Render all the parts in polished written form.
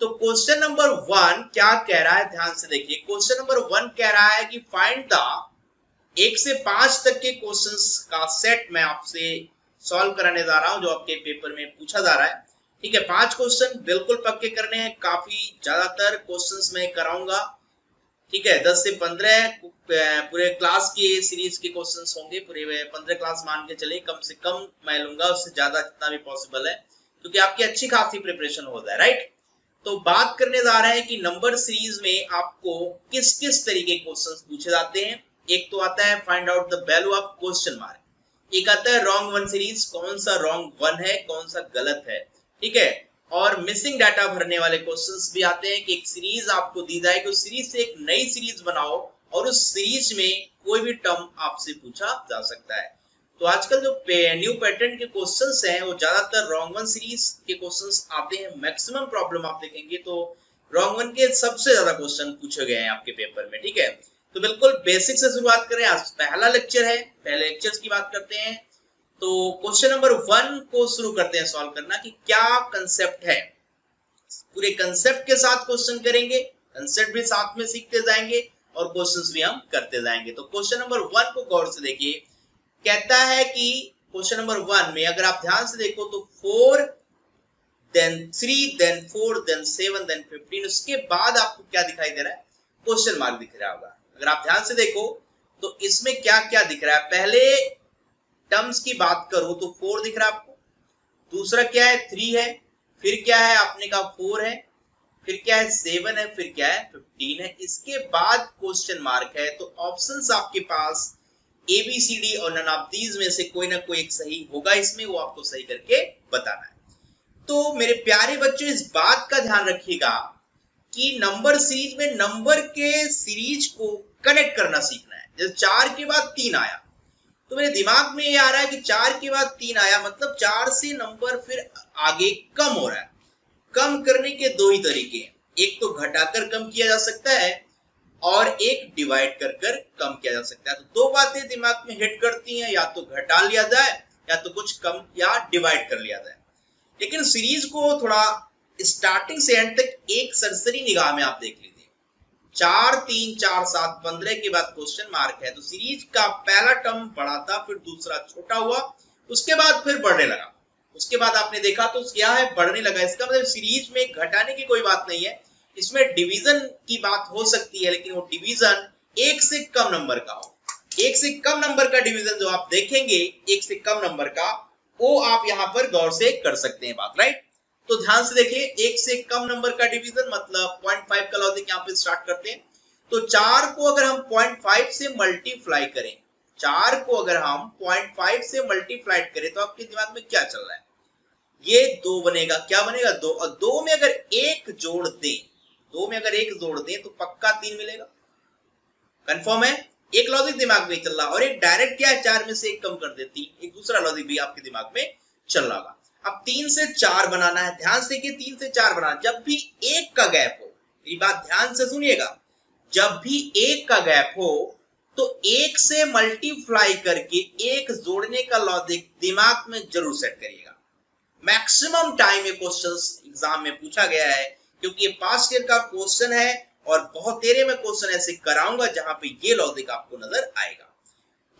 तो question number 1 क्या कह रहा है, ध्यान से देखिए। क्वेश्चन नंबर 1 कह रहा है कि फाइंड द 1 से 5 तक के क्वेश्चंस का सेट मैं आपसे सॉल्व कराने जा रहा हूं, जो आपके पेपर में पूछा जा रहा है। ठीक है, 5 क्वेश्चन बिल्कुल पक्के करने हैं। काफी ज्यादातर क्वेश्चंस मैं कराऊंगा। ठीक है, 10 से 15 पूरे क्लास की सीरीज के क्वेश्चंस होंगे। पूरे 15 क्लास मान के चले, कम से कम मैं लूंगा, उससे ज्यादा जितना भी पॉसिबल है, क्योंकि आपकी अच्छी खासी प्रिपरेशन हो जाए। राइट, तो बात करने जा रहे हैं कि नंबर सीरीज में आपको किस किस तरीके के क्वेश्चंस पूछे जाते हैं। एक तो आता है find out the value of question mark, एक आता है रॉन्ग वन सीरीज, कौन सा रॉन्ग वन है, कौन सा गलत है। ठीक है, और मिसिंग डाटा भरने वाले क्वेश्चंस भी आते हैं कि एक सीरीज आपको दी जाएगी, उस सीरीज से एक नई सीरीज बनाओ और उस सीरीज में कोई भी टर्म आपसे पूछा जा सकता है। तो आजकल जो न्यू पैटर्न के क्वेश्चंस हैं वो ज्यादातर रॉन्ग वन सीरीज के क्वेश्चंस आते हैं। मैक्सिमम प्रॉब्लम आप देखेंगे तो रॉन्ग वन के सबसे ज्यादा क्वेश्चन पूछे गए हैं आपके पेपर में। ठीक है, तो बिल्कुल बेसिक से शुरुआत करें। आज पहला लेक्चर है, पहले लेक्चर्स की बात करते हैं। तो क्वेश्चन नंबर 1 को शुरू करते हैं सॉल्व करना कि क्या कंसेप्ट है। पूरे कंसेप्ट के साथ क्वेश्चन करेंगे, कंसेप्ट भी साथ में सीखते जाएंगे और क्वेश्चंस भी हम करते जाएंगे। तो क्वेश्चन नंबर 1 को गौर से देखिए। कहता है कि क्वेश्चन नंबर 1 में अगर आप ध्यान से देखो तो 4 देन 3 देन 4 देन 7 देन 15, उसके बाद आपको क्या दिखाई दे रहा है, क्वेश्चन मार्क दिख रहा होगा। अगर आप ध्यान से देखो तो इसमें क्या क्या दिख रहा है। पहले टर्म्स की बात करूं तो 4 दिख रहा है आपको, दूसरा क्या है 3 है, फिर क्या है आपने कहा 4 है, फिर क्या है 7 है, फिर क्या है 15 है। इसके बाद क्वेश्चन मार्क है। तो ऑप्शंस आपके पास ABCD और नन ऑफ दीज में से कोई ना कोई एक सही होगा इसमें, वो आपको सही करके बताना है। तो मेरे प्यारे बच्चों, इस बात का ध्यान रखिएगा कि नंबर सीरीज में नंबर के सीरीज को कनेक्ट करना सीखना है। जैसे 4 के बाद 3 आया तो मेरे दिमाग में ये आ रहा है कि 4 के बाद 3 आया मतलब 4 से नंबर फिर आगे कम हो रहा है। कम करने के दो ही तरीके हैं, एक तो घटाकर कम किया जा सकता है और एक डिवाइड कर कर कम किया जा सकता है। तो दो बातें दिमाग में हिट करती हैं, या तो घटा लिया जाए या तो कुछ कम या डिवाइड कर लिया जाए। लेकिन सीरीज को थोड़ा स्टार्टिंग से एंड तक एक सरसरी निगाह में आप देख लीजिए। 4 3 4 7 15 के बाद क्वेश्चन मार्क है। तो सीरीज का पहला टर्म बड़ा था, फिर दूसरा छोटा हुआ, उसके बाद फिर बढ़ने लगा। उसके बाद आपने देखा तो क्या है, बढ़ने लगा। इसका मतलब सीरीज में घटाने की कोई बात नहीं है, इसमें डिवीजन की बात हो सकती है, लेकिन वो डिवीजन 1 से कम नंबर का हो। 1 से कम नंबर का डिवीजन जो आप देखेंगे, 1 से कम नंबर का, वो आप यहाँ पर गौर से कर सकते हैं बात। राइट, तो ध्यान से देखिए, 1 से कम नंबर का डिवीजन मतलब 0.5 का लॉजिक यहाँ पे स्टार्ट करते हैं। तो 4 को अगर हम 0.5 से मल्टीप्लाई करें, 4 को अगर हम 0.5 से मल्टीप्लाई करें तो आपके दिमाग में क्या चल रहा है, ये 2 बनेगा। क्या बनेगा, 2। और 2 में अगर 1 जोड़ दें, 2 में अगर 1 जोड़ दें तो पक्का 3 मिलेगा। कंफर्म है, एक लॉजिक दिमाग में चल रहा, और एक डायरेक्ट क्या है, 4 में से 1 कम कर देती, एक दूसरा लॉजिक भी आपके दिमाग में चल रहा होगा। अब 3 से 4 बनाना है, ध्यान से देखिए, 3 से 4 बनाना, जब भी 1 का गैप हो, ये बात ध्यान से सुनिएगा, जब भी 1 का गैप हो तो 1 से मल्टीप्लाई करके 1 जोड़ने का लॉजिक दिमाग में जरूर सेट करिएगा। मैक्सिमम टाइम ये क्वेश्चंस एग्जाम में पूछा गया है, क्योंकि ये पास्ट ईयर का क्वेश्चन है और बहुत तेरे में क्वेश्चन ऐसे कराऊंगा जहां पे ये लॉजिक आपको नजर आएगा।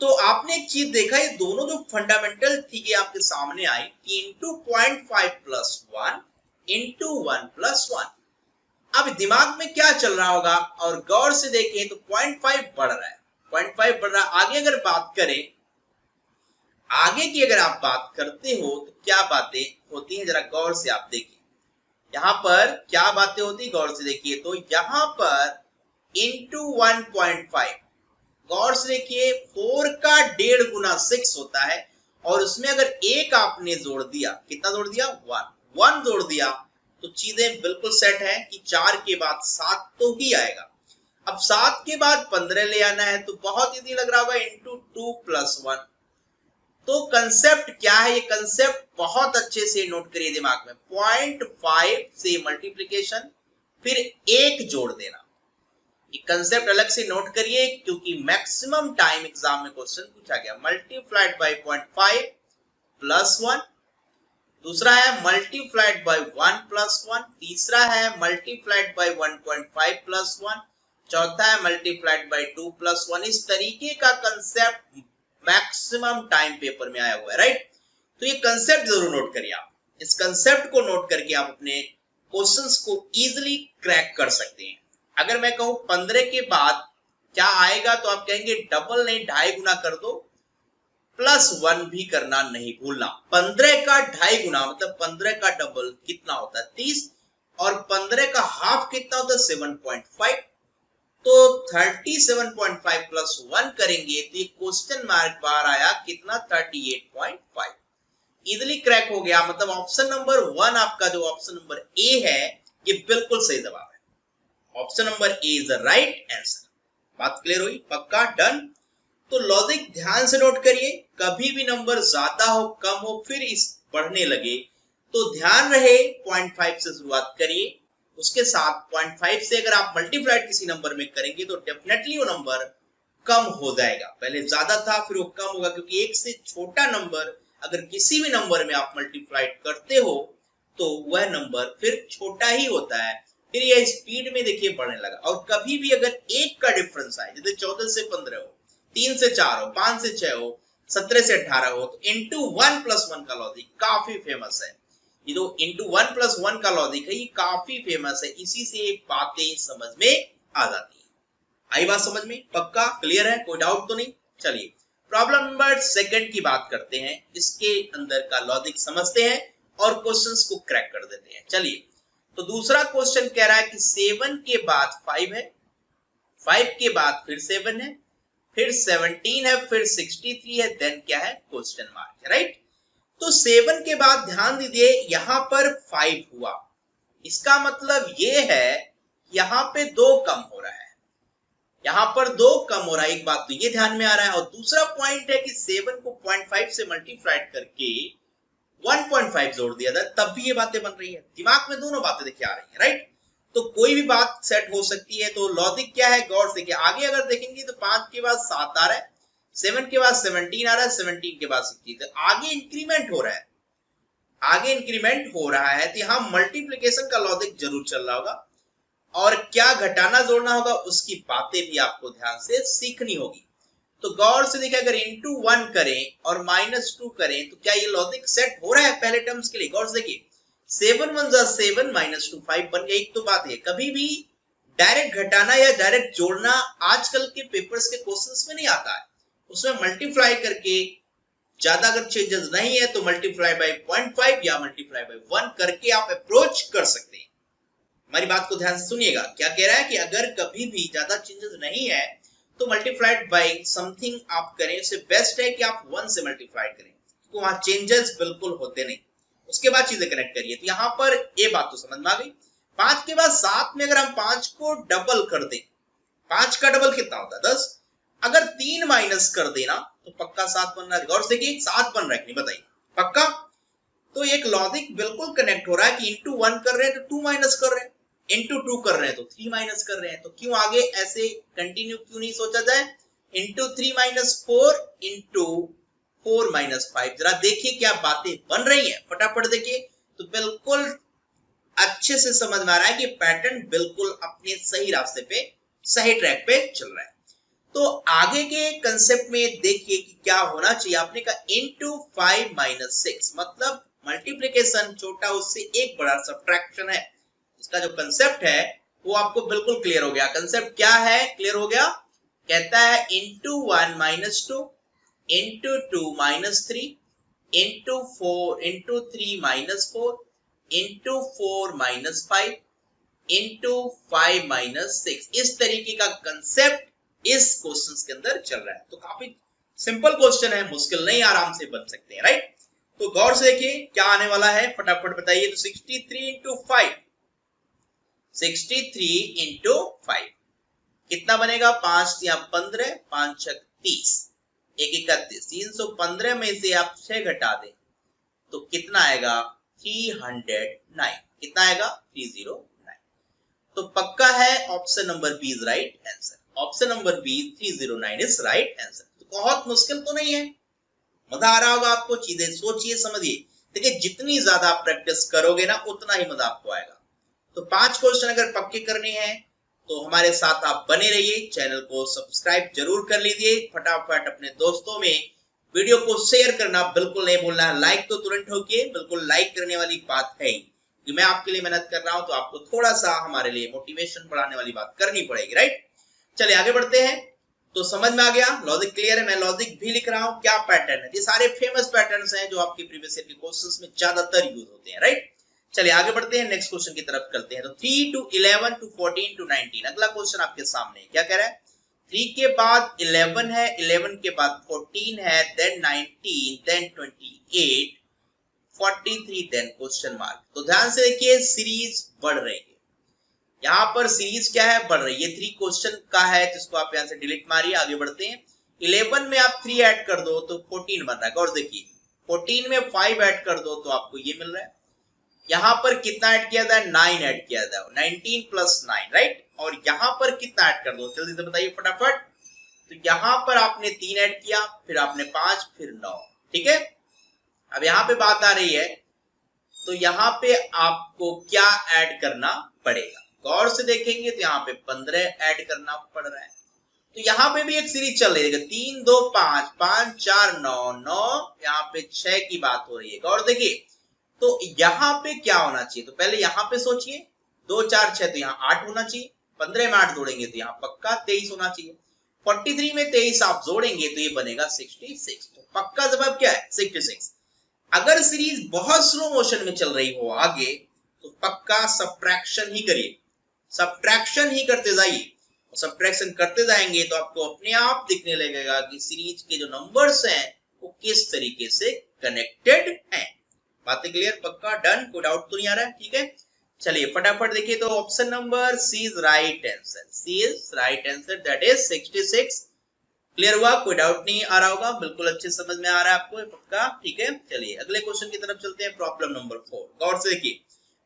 तो आपने एक चीज देखा, ये दोनों जो फंडामेंटल थी ये आपके सामने आई कि इंटू 0.5 प्लस 1 इंटू 1 प्लस 1। अब दिमाग में क्या चल रहा होगा, और गौर से देखें तो 0.5 बढ़ रहा है, 0.5 बढ़ रहा है। आगे अगर बात करें, आगे की अगर आप बात करते हो तो क्या बातें होती हैं, जरा गौर से आप देखिए। यहां पर क्या बातें होती, गौर से देखिए। तो यहां पर इंटू 1.5, गौर से देखिए, 4 का 1.5 गुना 6 होता है, और उसमें अगर 1 आपने जोड़ दिया, कितना जोड़ दिया, 1 जोड़ दिया, तो चीजें बिल्कुल सेट है कि 4 के बाद 7 तो ही आएगा। अब 7 के बाद 15 ले आना है, तो बहुत इजी लग रहा होगा, इंटू 2 प्लस 1। तो कंसेप्ट क्या है, ये कंसेप्ट बहुत अच्छे से नोट करिए दिमाग में। 0.5 से मल्टीप्लिकेशन, फिर 1 जोड़ देना, ये कंसेप्ट अलग से नोट करिए, क्योंकि मैक्सिमम टाइम एग्जाम में क्वेश्चन पूछा गया। मल्टीप्लाइड बाय 0.5 प्लस 1 दूसरा है मल्टीप्लाइड बाय 1 प्लस 1, तीसरा है मल्टीप्लाइड बाय 1.5 प्लस 1, चौथा है मल्टीप्लाइड बाय 2 प्लस 1। इस तरीके का कंसेप्ट मैक्सिमम टाइम पेपर में आया हुआ है, राइट। तो ये कंसेप्ट जरूर नोट करिए आप। इस कंसेप्ट को नोट करके आप अपने क्वेश्चंस को इजीली क्रैक कर सकते हैं। अगर मैं कहूं 15 के बाद क्या आएगा तो आप कहेंगे डबल नहीं 2.5 गुना कर दो, प्लस 1 भी करना नहीं भूलना। 15 का 2.5 गुना मतलब 15 का डबल कितना होता है 30, और 15 का हाफ कितना होता है 7.5। तो 37.5 प्लस 1 करेंगे तो ये क्वेश्चन मार्क बार आया कितना 38.5। इजिली क्रैक हो गया। मतलब ऑप्शन नंबर 1 आपका जो ऑप्शन नंबर ए है ये बिल्कुल सही जवाब है। Option number A is the right answer. बात क्लियर हुई? पक्का डन। तो लॉजिक ध्यान से नोट करिए, कभी भी नंबर ज्यादा हो कम हो फिर इस बढ़ने लगे तो ध्यान रहे 0.5 से शुरुआत करिए। उसके साथ 0.5 से अगर आप मल्टीप्लाइड किसी नंबर में करेंगे तो डेफिनेटली वो नंबर कम हो जाएगा। पहले ज्यादा था फिर वो कम होगा, क्योंकि एक से छोटा नंबर अगर किसी भी नंबर में आप मल्टीप्लाइड करते हो तो वह नंबर फिर छोटा ही होता है। फिर यह स्पीड में देखिए बढ़ने लगा। और कभी भी अगर एक का डिफरेंस आए, जैसे 14 से 15 हो, 3 से 4 हो, 5 से 6 हो, 17 से 18 हो, तो इंटू 1 प्लस 1 का लॉजिक काफी फेमस है। ये जो इंटू 1 प्लस 1 का लॉजिक है ये काफी फेमस है। इसी से बातें समझ में आ जाती है। आई बात समझ में? पक्का क्लियर है? कोई डाउट तो नहीं? चलिए प्रॉब्लम नंबर 2 की बात करते हैं। इसके अंदर का लॉजिक समझते हैं और क्वेश्चंस को क्रैक कर देते हैं। चलिए तो दूसरा क्वेश्चन कह रहा है कि 7 के बाद 5 है, 5 के बाद फिर 7 है, फिर 17 है, फिर 63 है, देन क्या है क्वेश्चन मार्क है, राइट। तो 7 के बाद ध्यान दीजिए यहां पर 5 हुआ, इसका मतलब ये है यहां पे 2 कम हो रहा है, यहां पर 2 कम हो रहा है। एक बात तो ये ध्यान में आ रहा है। और दूसरा पॉइंट है कि 7 को 0.5 से मल्टीप्लाइड करके 1.5 जोड़ दिया था, तब भी ये बातें बन रही है। दिमाग में दोनों बातें देखिए आ रही है, राइट। तो कोई भी बात सेट हो सकती है। तो लॉजिक क्या है गौर से, आगे अगर देखेंगे तो 5 के बाद 7 आ रहा है, 7 के बाद 17 आ रहा है, 17 के बाद 60, तो आगे इंक्रीमेंट हो रहा है, आगे इंक्रीमेंट हो रहा है। तो यहाँ मल्टीप्लीकेशन का लॉजिक जरूर चल रहा होगा। और क्या घटाना जोड़ना होगा उसकी बातें भी आपको ध्यान से सीखनी होगी। तो गौर से देखिए अगर इंटू 1 करें और -2 करें तो क्या ये लॉजिक सेट हो रहा है पहले टर्म्स के लिए? गौर से देखिए 7 1 जा 7 -2 5 बन गया। एक तो बात है कभी भी डायरेक्ट घटाना या डायरेक्ट जोड़ना आजकल के पेपर्स के क्वेश्चंस में नहीं आता है। उसमें मल्टीप्लाई करके ज्यादा अगर चेंजेस नहीं है तो मल्टीप्लाई बाय 0.5 या मल्टीप्लाई बाय 1 करके आप अप्रोच कर सकते हैं। हमारी बात को ध्यान से सुनिएगा। क्या कह रहा है कि अगर कभी भी ज्यादा चेंजेस नहीं है तो मल्टीप्लाइड बाय समथिंग आप करें, उससे बेस्ट है कि आप 1 से मल्टीप्लाई करें, तो वहां चेंजेस बिल्कुल होते नहीं। उसके बाद चीजें कनेक्ट करिए। तो यहाँ पर ये बात तो समझ में आ गई। 5 के बाद 7 में अगर हम 5 को डबल कर दें, 5 का डबल कितना होता है 10, अगर 3 माइनस कर देना तो पक्का 7 बन रहा है। गौर से कि 7 बन रहा है कि नहीं बताइए? पक्का। तो एक लॉजिक बिल्कुल कनेक्ट हो रहा है कि इंटू 1 कर रहे हैं तो 2 माइनस कर रहे हैं, इंटू 2 कर रहे हैं तो 3 माइनस कर रहे हैं। तो क्यों आगे ऐसे कंटिन्यू क्यों नहीं सोचा जाए? Into 3 minus 4 into 4 minus 5। जरा देखिए क्या बातें बन रही है, फटाफट देखिए। तो बिल्कुल अच्छे से समझ में आ रहा है कि पैटर्न बिल्कुल अपने सही रास्ते पे, सही ट्रैक पे चल रहा है। तो आगे के कंसेप्ट में देखिए कि क्या होना चाहिए। आपने कहा इंटू 5 माइनस 6 मतलब मल्टीप्लीकेशन छोटा उससे एक बड़ा सब्ट्रैक्शन है। इसका जो कंसेप्ट है वो आपको बिल्कुल क्लियर हो गया। कंसेप्ट क्या है? क्लियर हो गया। कहता है into 1 minus 2 into 2 minus 3 into 4 into 3 minus 4 into 4 minus 5 into 5 minus 6। इस तरीके का कंसेप्ट इस क्वेश्चन के अंदर चल रहा है। तो काफी सिंपल क्वेश्चन है, मुश्किल नहीं, आराम से बन सकते हैं, राइट। तो गौर से देखिए क्या आने वाला है, फटाफट बताइए। तो 63 इंटू 5, 63 इंटू 5 कितना बनेगा? 5 या 15, 5 6 30, 1 31, 315 में से आप 6 घटा दें तो कितना आएगा? 309। कितना आएगा? 309। तो पक्का है option number B is right answer. Option number B 309 is right answer. तो बहुत मुश्किल तो नहीं है, मजा आ रहा होगा आपको। चीजें सोचिए समझिए। देखिए जितनी ज्यादा आप प्रैक्टिस करोगे ना उतना ही मजा आपको आएगा। तो 5 क्वेश्चन अगर पक्के करने हैं तो हमारे साथ आप बने रहिए, चैनल को सब्सक्राइब जरूर कर लीजिए, फटाफट अपने दोस्तों में वीडियो को शेयर करना बिल्कुल नहीं भूलना है। लाइक तो तुरंत ठोकिए, बिल्कुल लाइक करने वाली बात है ही कि मैं आपके लिए मेहनत कर रहा हूं तो आपको थोड़ा सा हमारे लिए मोटिवेशन बढ़ाने वाली बात करनी पड़ेगी, राइट। चलिए आगे बढ़ते हैं। तो समझ में आ गया, लॉजिक क्लियर है। मैं लॉजिक भी लिख रहा हूं, क्या पैटर्न है, ये सारे फेमस पैटर्न्स हैं जो आपके प्रीवियस ईयर के क्वेश्चंस में ज्यादातर यूज होते हैं, राइट। चलिए आगे बढ़ते हैं, नेक्स्ट क्वेश्चन की तरफ करते हैं। तो 3 to 11 to 14 to 19 अगला क्वेश्चन आपके सामने है। क्या कह रहा है, 3 के बाद 11 है, 11 के बाद 14 है, then 19, then 28, 43, then question mark. तो ध्यान से देखिए, सीरीज बढ़ रही है। यहाँ पर सीरीज क्या है, बढ़ रही है। ये 3 क्वेश्चन का है जिसको आप यहाँ से डिलीट मारिए, आगे बढ़ते हैं। 11 में आप 3 ऐड कर दो तो 14 बन रहा है। और देखिए 14 में 5 ऐड कर दो तो आपको ये मिल रहा है। यहाँ पर कितना ऐड किया जाए, 9 ऐड किया जाए, 19 प्लस 9, राइट। और यहाँ पर कितना ऐड कर दो, जल्दी से बताइए फटाफट। तो यहाँ पर आपने 3 ऐड किया, फिर आपने 5, फिर 9, ठीक है। अब यहाँ पे बात आ रही है, तो यहाँ पे आपको क्या ऐड करना पड़ेगा, गौर से देखेंगे तो यहाँ पे 15 ऐड करना पड़ रहा है। तो यहाँ पे भी एक सीरीज चल रही है, 3 2 5, 5 4 9, 9, यहाँ पे 6 की बात हो रही है, गौर देखिए। तो यहाँ पे क्या होना चाहिए, तो पहले यहाँ पे सोचिए, 2 4 6 तो यहाँ 8 होना चाहिए, 15 में 8 जोड़ेंगे तो यहाँ पक्का 23 होना चाहिए, 43 में 23 आप जोड़ेंगे तो ये बनेगा 66। तो पक्का जवाब क्या है, 66। अगर सीरीज बहुत स्लो मोशन में चल रही हो आगे तो पक्का सब्ट्रैक्शन ही करिए, सब्ट्रैक्शन ही करते जाइए। सब्ट्रैक्शन करते जाएंगे तो आपको अपने आप दिखने लगेगा कि सीरीज के जो नंबर्स हैं वो किस तरीके से कनेक्टेड हैं। बातें क्लियर, पक्का, डन, कोई डाउट तो नहीं आ रहा है, ठीक है। चलिए फटाफट देखिए, तो option number C is right answer, C is right answer, that is 66। Clear हुआ, कोई डाउट नहीं आ रहा होगा, बिल्कुल अच्छे समझ में आ रहा है आपको, पक्का, ठीक है। चलिए अगले क्वेश्चन की तरफ चलते हैं, प्रॉब्लम नंबर 4। गौर से देखिए,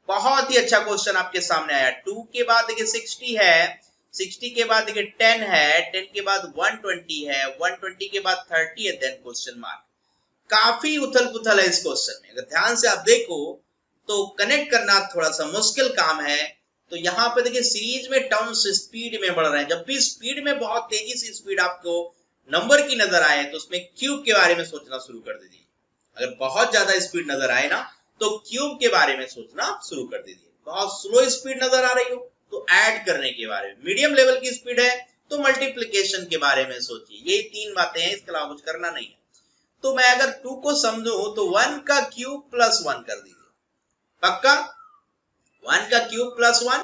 बहुत ही अच्छा क्वेश्चन आपके सामने आया। 2 के बाद देखिए 60 है, 60 के बाद देखिए 10 है, 10 के बाद 120 है, 120 के बाद 30 है, देन क्वेश्चन मार्क। काफी उथल पुथल है इस क्वेश्चन में, अगर ध्यान से आप देखो तो कनेक्ट करना थोड़ा सा मुश्किल काम है। तो यहाँ पे देखिए सीरीज में टर्म्स स्पीड में बढ़ रहे हैं, जब भी स्पीड में बहुत तेजी से स्पीड आपको नंबर की नजर आए तो उसमें क्यूब के बारे में सोचना शुरू कर दीजिए। अगर बहुत ज्यादा स्पीड नजर आए ना तो क्यूब के बारे में सोचना शुरू कर दीजिए। बहुत स्लो स्पीड नजर आ रही हो तो ऐड करने के बारे में, मीडियम लेवल की स्पीड है तो मल्टीप्लीकेशन के बारे में सोचिए। ये 3 बातें हैं, इसके अलावा कुछ करना नहीं है। तो मैं अगर 2 को समझू तो 1 का क्यूब प्लस 1 कर दीजिए, पक्का 1 का क्यूब प्लस 1।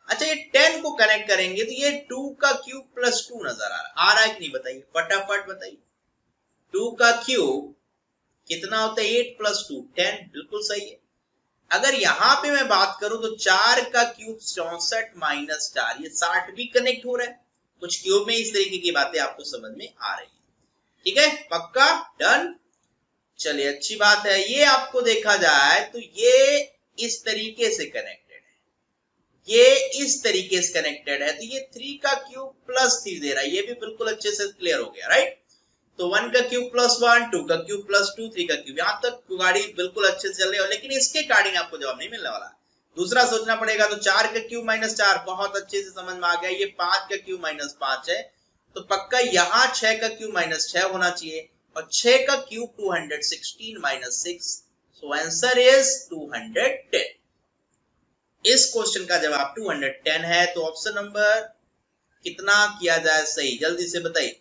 अच्छा ये 10 को कनेक्ट करेंगे तो ये 2 का क्यूब प्लस 2 नजर आ रहा है कि नहीं, बताइए फटाफट बताइए। 2 का क्यूब कितना होता है, 8 प्लस 2 10, बिल्कुल सही है। अगर यहाँ पे मैं बात करूं तो 4 का क्यूब 64 माइनस 4, ये 60 भी कनेक्ट हो रहा है। कुछ क्यूब में इस तरीके की बातें आपको समझ में आ रही है, ठीक है, पक्का, डन। चलिए अच्छी बात है। ये आपको देखा जाए तो ये इस तरीके से कनेक्टेड है, ये इस तरीके से कनेक्टेड है, तो ये 3 का क्यूब प्लस 3 दे रहा है, ये भी बिल्कुल अच्छे से क्लियर हो गया, राइट। तो 1 का क्यूब प्लस 1, 2 का क्यूब प्लस 2, 3 का क्यूब, यहां तक गाड़ी बिल्कुल अच्छे से चल रही है, लेकिन इसके अकॉर्डिंग आपको जवाब नहीं मिलने वाला। दूसरा सोचना पड़ेगा, तो 4 का क्यूब माइनस 4 बहुत अच्छे से समझ में आ गया, ये 5 का क्यूब माइनस 5 है, तो पक्का यहाँ 6 का क्यूब माइनस 6 होना चाहिए, और 6 का cube 216 minus 6, so answer is 210। इस क्वेश्चन का जवाब 210 है। तो ऑप्शन नंबर कितना किया जाए सही, जल्दी से बताइए।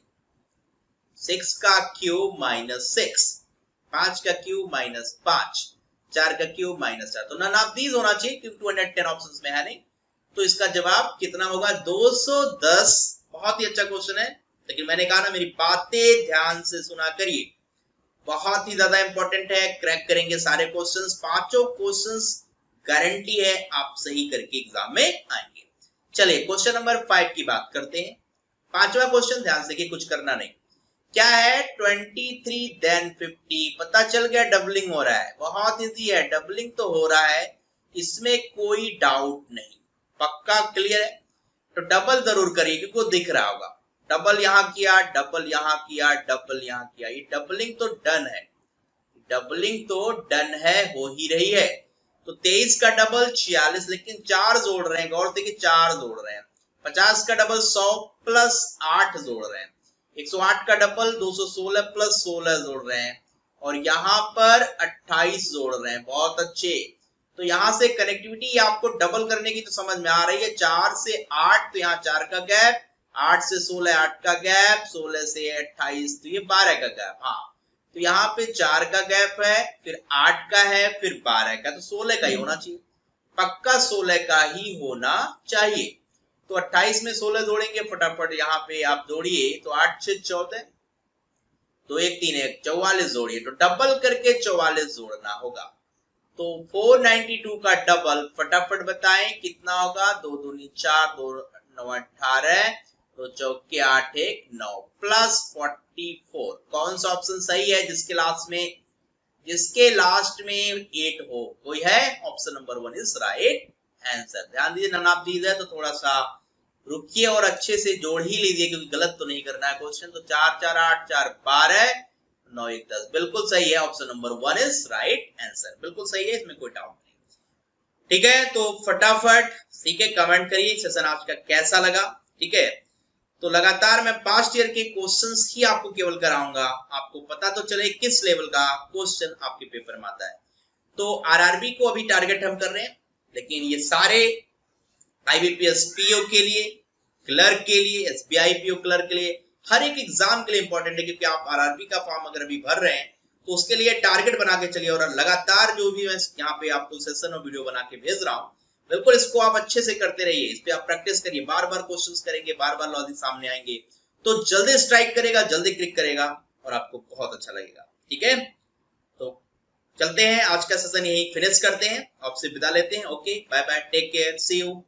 6 का क्यूब माइनस 6, 5 का क्यूब माइनस 5, 4 का क्यूब माइनस 4, तो नन ऑफ दीज होना चाहिए क्योंकि 210 ऑप्शंस में है नहीं। तो इसका जवाब कितना होगा, 210। बहुत ही अच्छा क्वेश्चन है, लेकिन मैंने कहा ना मेरी बातें ध्यान से सुना करिए, बहुत ही ज्यादा इंपॉर्टेंट है। क्रैक करेंगे सारे क्वेश्चंस, पांचों क्वेश्चंस गारंटी है आप सही करके एग्जाम में आएंगे। चलिए क्वेश्चन नंबर 5 की बात करते हैं। पांचवा क्वेश्चन, ध्यान से कि कुछ करना नहीं, क्या है 23 देन 50, पता चल गया डबलिंग हो रहा है, बहुत इजी है, डबलिंग तो हो रहा है, इसमें कोई डाउट नहीं, पक्का क्लियर है। तो डबल जरूर करिए क्योंकि वो दिख रहा होगा, डबल यहां किया, डबल यहां किया, डबल यहां किया, ये डबलिंग तो डन है, डबलिंग तो डन है, हो ही रही है। तो 23 का डबल 46, लेकिन 4 जोड़ रहे हैं, गौर से कि 4 जोड़ रहे हैं। 50 का डबल 100 प्लस 8 जोड़ रहे हैं। 108 का डबल 216 प्लस 16 जोड़ रहे हैं, और यहाँ पर 28 जोड़ रहे हैं। बहुत अच्छे। तो यहाँ से कनेक्टिविटी आपको डबल करने की तो समझ में आ रही है। 4 से 8 तो यहाँ 4 का गैप, 8 से 16 8 का गैप, 16 से 28 तो ये 12 का गैप। हाँ, तो यहाँ पे 4 का गैप है, फिर 8 का है, फिर 12 का, तो 16 का ही होना चाहिए। पक्का 16 का ही होना चाहिए। तो 28 में 16 जोड़ेंगे फटाफट, यहाँ पे आप जोड़िए तो 8 6 14, 2 1 3 1 44 जोड़िए, तो डबल करके 44 जोड़ना होगा। तो 492 का डबल फटाफट बताएं कितना होगा। 2 दूनी 4, 2 9 18, 2 चौके 8 1 9 प्लस 44। कौन सा ऑप्शन सही है जिसके लास्ट में 8 हो? कोई है? Option number 1 is right answer. ध्यान दीजिए, नाम दीजिए तो थोड़ा सा रुकिए और अच्छे से जोड़ ही लीजिए, क्योंकि गलत तो नहीं करना है क्वेश्चन। तो 4 4 8 4 12, 9 1 10, बिल्कुल सही है। Option number 1 is right answer, बिल्कुल सही है, इसमें कोई डाउट नहीं। ठीक है, तो फटाफट ठीक है कमेंट करिए सेशन आज का कैसा लगा। ठीक है, तो लगातार मैं पास्ट ईयर के क्वेश्चंस ही आपको केवल कराऊंगा, आपको पता तो चले किस लेवल का क्वेश्चन आपके पेपर में आता है। तो आरआरबी को अभी टारगेट हम कर रहे हैं, लेकिन ये सारे आईबीपीएस पीओ के लिए, क्लर्क के लिए, एसबीआई पीओ क्लर्क के लिए, हर एक एग्जाम के लिए इंपॉर्टेंट है। क्योंकि आप आरआरबी का फॉर्म अगर अभी भर रहे हैं तो उसके लिए टारगेट बना के चलिए, और लगातार जो भी मैं यहाँ पे आपको सेशन और वीडियो बना के भेज रहा हूँ, बिल्कुल इसको आप अच्छे से करते रहिए। इस पे आप प्रैक्टिस करिए, बार बार क्वेश्चंस करेंगे, बार बार लॉजिक सामने आएंगे, तो जल्दी स्ट्राइक करेगा, जल्दी क्लिक करेगा और आपको बहुत अच्छा लगेगा। ठीक है, तो चलते हैं, आज का सेशन यही फिनिश करते हैं, आपसे विदा लेते हैं। Okay, bye bye, take care, see you.